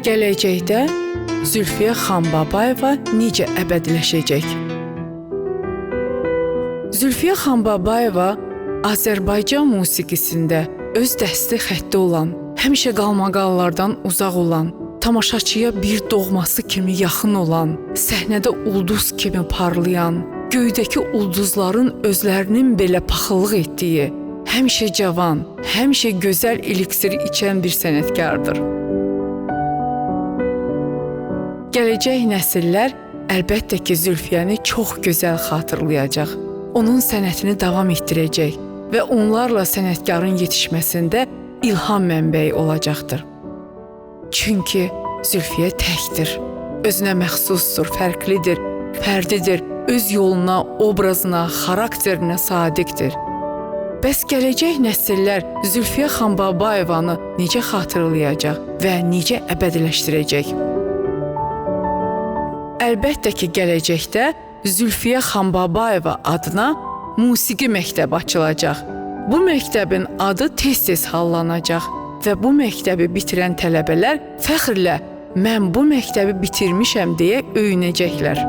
Gələcəkdə Zülfiyə Xanbabayeva necə əbədiləşəcək? Zülfiyə Xanbabayeva Azərbaycan musiqisində öz dəsti xətti olan, həmişə qalmaqallardan uzaq olan, tamaşaçıya bir doğması kimi yaxın olan, səhnədə ulduz kimi parlayan, göydəki ulduzların özlərinin belə paxıllıq etdiyi, həmişə cavan, həmişə gözəl eliksir içən bir sənətkardır. Gələcək nəsillər əlbəttə ki, Zülfiyəni çox gözəl xatırlayacaq. Onun sənətini davam etdirəcək və onlarla sənətkarın yetişməsində ilham mənbəyi olacaqdır. Çünki Zülfiyə təkdir, özünə məxsusdur, fərqlidir, fərdidir, öz yoluna, obrazına, xarakterinə sadiqdir. Bəs gələcək nəsillər Zülfiyə Xanbabayevanı necə xatırlayacaq və necə əbədiləşdirəcək? Əlbəttə ki, gələcəkdə Zülfiyə Xanbabayeva adına musiqi məktəbi açılacaq. Bu məktəbin adı tez-tez hallanacaq və bu məktəbi bitirən tələbələr fəxrlə mən bu məktəbi bitirmişəm deyə öyünəcəklər.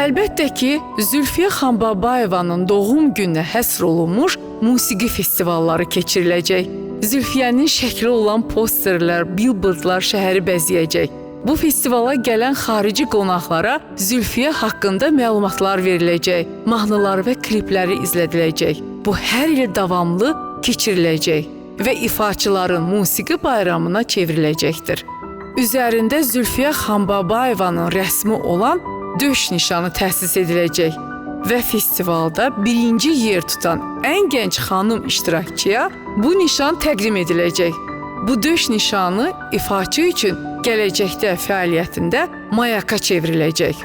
Əlbəttə ki, Zülfiyə Xanbabayevanın doğum gününə həsr olunmuş musiqi festivalları keçiriləcək. Zülfiyənin şəkli olan posterlər, billboardlar şəhəri bəzəyəcək. Bu festivala gələn xarici qonaqlara Zülfiyə haqqında məlumatlar veriləcək, mahnıları və klipləri izlədiləcək. Bu hər il davamlı keçiriləcək və ifaçıların musiqi bayramına çevriləcəkdir. Üzərində Zülfiyə Xanbabayevanın rəsmi olan döş nişanı təsis ediləcək və festivalda birinci yer tutan ən gənc xanım iştirakçıya bu nişan təqdim ediləcək. Bu döş nişanı ifaçı üçün gələcəkdə fəaliyyətində mayaka çevriləcək.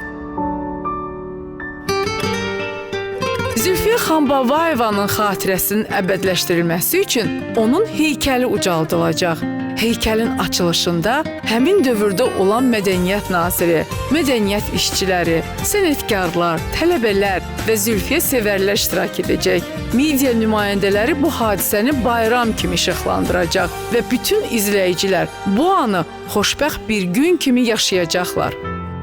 Zülfiyə Xanbabayevanın xatirəsinin əbədiləşdirilməsi üçün onun heykəli ucaldılacaq. Heykəlin açılışında həmin dövrdə olan mədəniyyət naziri, mədəniyyət işçiləri, sənətkarlar, tələbələr və Zülfiyə sevərlər iştirak edəcək. Media nümayəndələri bu hadisəni bayram kimi işıqlandıracaq və bütün izləyicilər bu anı xoşbəxt bir gün kimi yaşayacaqlar.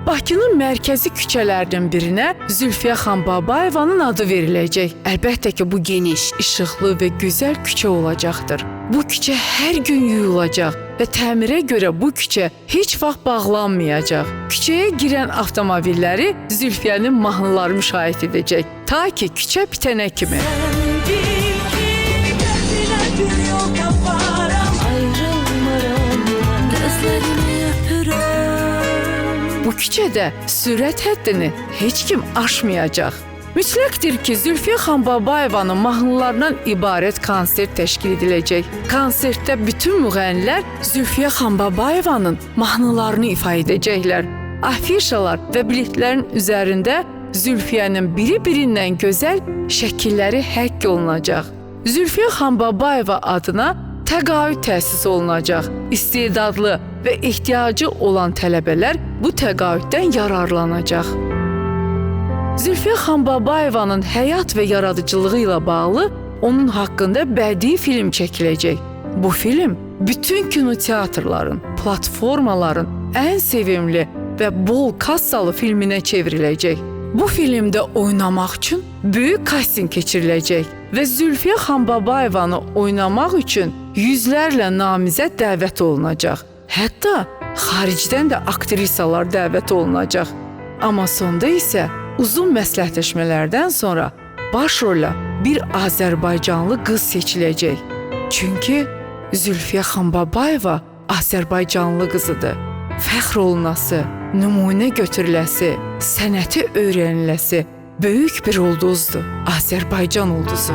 Bakının mərkəzi küçələrinin birinə Zülfiyə Xanbabayevanın adı veriləcək. Əlbəttə ki, bu geniş, işıqlı və gözəl küçə olacaqdır. Bu küçə hər gün yuyulacaq və təmirə görə bu küçə heç vaxt bağlanmayacaq. Küçəyə girən avtomobilləri Zülfiyənin mahnıları müşahidə edəcək, ta ki küçə bitənə kimi. Bu küçədə sürət həddini heç kim aşmayacaq. Mütləqdir ki, Zülfiyə Xanbabayevanın mahnılarından ibarət konsert təşkil ediləcək. Konsertdə bütün müğənnilər Zülfiyə Xanbabayevanın mahnılarını ifa edəcəklər. Afişalar və biletlərin üzərində Zülfiyənin biri-birindən gözəl şəkilləri həkk olunacaq. Zülfiyə Xanbabayeva adına təqaüd təsis olunacaq. İstedadlı və ehtiyacı olan tələbələr bu təqaüddən yararlanacaq. Zülfiyə Xanbabayevanın həyat və yaradıcılığı ilə bağlı onun haqqında bədii film çəkiləcək. Bu film bütün kinoteatrların, platformaların ən sevimli və bol kassalı filminə çevriləcək. Bu filmdə oynamaq üçün böyük kasting keçiriləcək və Zülfiyə Xanbabayevanı oynamaq üçün yüzlərlə namizəd dəvət olunacaq. Hətta xaricdən də aktrisalar dəvət olunacaq. Amma sonda isə uzun məsləhətləşmələrdən sonra baş rolə bir Azərbaycanlı qız seçiləcək. Çünki Zülfiyə Xanbabayeva Azərbaycanlı qızıdır. Fəxr olunası, nümunə götürüləsi, sənəti öyrəniləsi böyük bir ulduzdur. Azərbaycan ulduzu.